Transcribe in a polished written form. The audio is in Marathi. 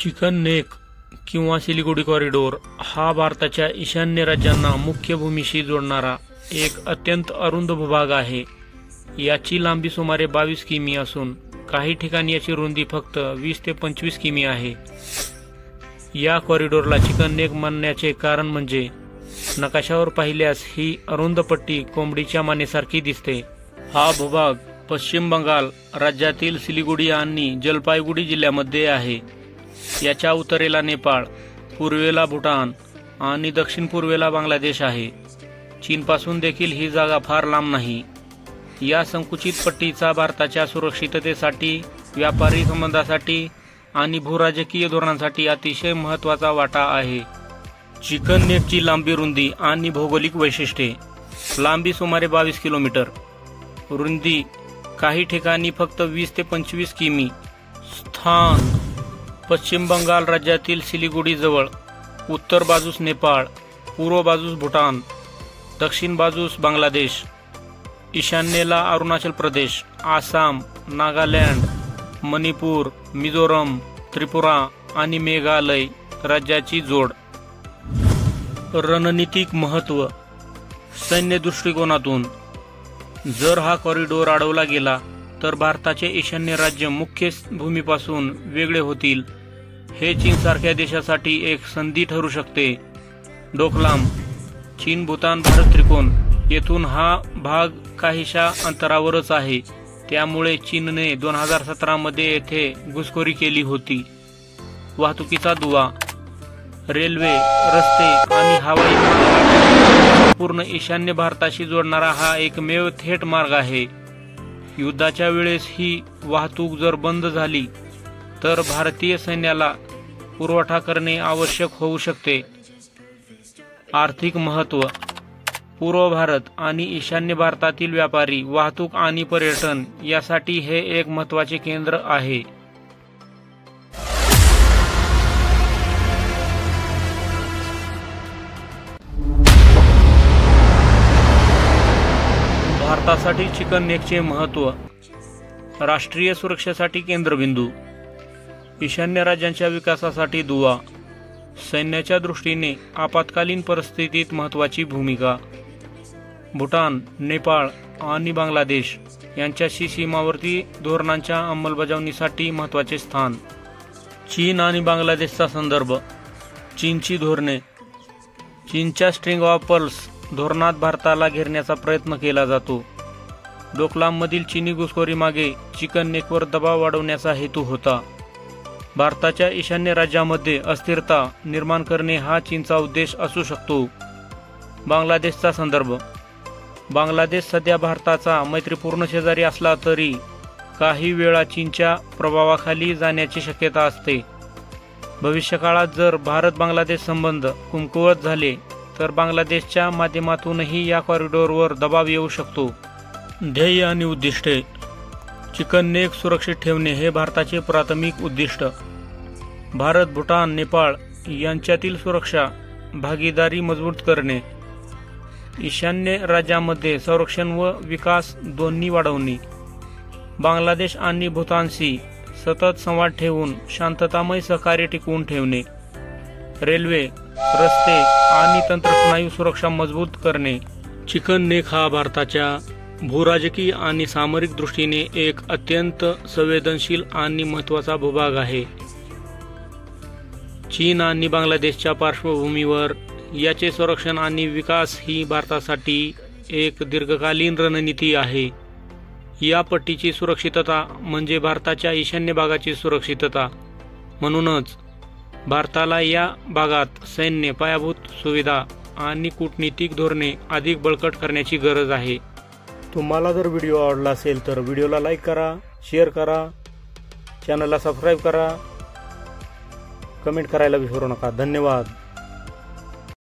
चिकन नेक किंवा सिलिगुडी कॉरिडोर हा भारताच्या ईशान्य राज्यांना मुख्य भूमीशी जोडणारा एक अत्यंत अरुंद भूभाग आहे। याची लांबी सुमारे 22 किमी असून काही ठिकाणी याची रुंदी फक्त 20 ते 25 किमी आहे। या कॉरिडोरला चिकन नेक म्हणण्याचे कारण म्हणजे नकाशावर पाहिल्यास ही अरुंद पट्टी कोंबडीच्या मानेसारखी दिसते। हा भूभाग पश्चिम बंगाल राज्यातील सिलिगुडी आणि जलपाईगुडी जिल्ह्यामध्ये आहे। याच्या उत्तरेला नेपाळ, पूर्वेला भूटान आणि दक्षिण पूर्वेला बांगलादेश आहे। चीनपासून देखील ही जागा फार लांब नाही। या संकुचित पट्टीचा भारताच्या सुरक्षिततेसाठी, व्यापारी संबंधासाठी आणि भूराजकीय धोरणांसाठी अतिशय महत्त्वाचा वाटा आहे। चिकन नेकची लांबी, रुंदी आणि भौगोलिक वैशिष्ट्ये। लांबी सुमारे 22 किलोमीटर, रुंदी काही ठिकाणी फक्त 20 ते 25 किमी। स्थान पश्चिम बंगाल राज्यातील सिलिगुडी जवळ, उत्तर बाजूस नेपाळ, पूर्व बाजूस भूटान, दक्षिण बाजूस बांगलादेश, ईशान्येला अरुणाचल प्रदेश, आसाम, नागालँड, मणिपूर, मिझोरम, त्रिपुरा आणि मेघालय राज्याची जोड। रणनीतिक महत्त्व। सैन्य दृष्टिकोनातून जर हा कॉरिडोर अडवला गेला तर भारताचे ईशान्य राज्य मुख्य भूमीपासून वेगळे होतील। हे चीनसारख्या देशासाठी एक संधी ठरू शकते। डोकलाम चीन, भूतान, भारत त्रिकोण येथून हा भाग काहीशा अंतरावरच आहे। त्यामुळे चीनने 2017 मध्ये येथे घुसखोरी केली होती। वाहतुकीचा दुवा। रेल्वे, रस्ते आणि हवाई मार्ग पूर्ण ईशान्य भारताशी जोडणारा हा एकमेव थेट मार्ग आहे। युद्धाच्या वेळेस ही वाहतूक जर बंद झाली तर भारतीय सैन्याला पुरवठा करणे आवश्यक होऊ शकते। आर्थिक महत्त्व। पूर्व भारत आणि ईशान्य भारतातील व्यापारी, वाहतूक आणि पर्यटन यासाठी हे एक महत्त्वाचे केंद्र आहे। भारतासाठी चिकन नेकचे महत्त्व। राष्ट्रीय सुरक्षेसाठी केंद्रबिंदू, ईशान्य राज्यांच्या विकासासाठी दुवा, सैन्याच्या दृष्टीने आपत्कालीन परिस्थितीत महत्त्वाची भूमिका, भूटान, नेपाळ आणि बांगलादेश यांच्याशी सीमावर्ती धोरणांच्या अंमलबजावणीसाठी महत्त्वाचे स्थान। चीन आणि बांगलादेशचा संदर्भ। चीनची धोरणे। चीनच्या स्ट्रिंग ऑफ पर्ल्स धोरणात भारताला घेरण्याचा प्रयत्न केला जातो। डोकलाममधील चीनी घुसखोरीमागे चिकन नेकवर दबाव वाढवण्याचा हेतू होता। भारताच्या ईशान्य राज्यामध्ये अस्थिरता निर्माण करणे हा चीनचा उद्देश असू शकतो। बांगलादेशचा संदर्भ। बांगलादेश सध्या भारताचा मैत्रीपूर्ण शेजारी असला तरी काही वेळा चीनच्या प्रभावाखाली जाण्याची शक्यता असते। भविष्यकाळात जर भारत बांगलादेश संबंध कमकुवत झाले तर बांगलादेशच्या माध्यमातूनही या कॉरिडोरवर दबाव येऊ शकतो। ध्येय आणि उद्दिष्टे। चिकन नेक सुरक्षित ठेवणे हे भारताचे प्राथमिक उद्दिष्ट। भारत, भूटान, नेपाळ यांच्यातील सुरक्षा भागीदारी मजबूत करणे। ईशान्य राज्यामध्ये संरक्षण व विकास दोन्ही वाढवणे। बांगलादेश आणि भूतानशी सतत संवाद ठेवून शांततामय सहकार्य टिकवून ठेवणे। रेल्वे, रस्ते आणि तंत्रस्नायू सुरक्षा मजबूत करणे। चिकन नेक हा भारताच्या भूराजकीय आणि सामरिक दृष्टीने एक अत्यंत संवेदनशील आणि महत्त्वाचा भूभाग आहे। चीन आणि बांगलादेशच्या पार्श्वभूमीवर याचे संरक्षण आणि विकास ही भारतासाठी एक दीर्घकालीन रणनीती आहे। या पट्टीची सुरक्षितता म्हणजे भारताच्या ईशान्य भागाची सुरक्षितता। म्हणूनच भारताला या भागात सैन्य, पायाभूत सुविधा आणि कूटनीतिक धोरणे अधिक बळकट करण्याची गरज आहे। तुम्हाला जर व्हिडिओ आवडला असेल तर व्हिडिओला लाईक करा, शेअर करा, चॅनलला सबस्क्राईब करा, कमेंट करायला विसरू नका। धन्यवाद।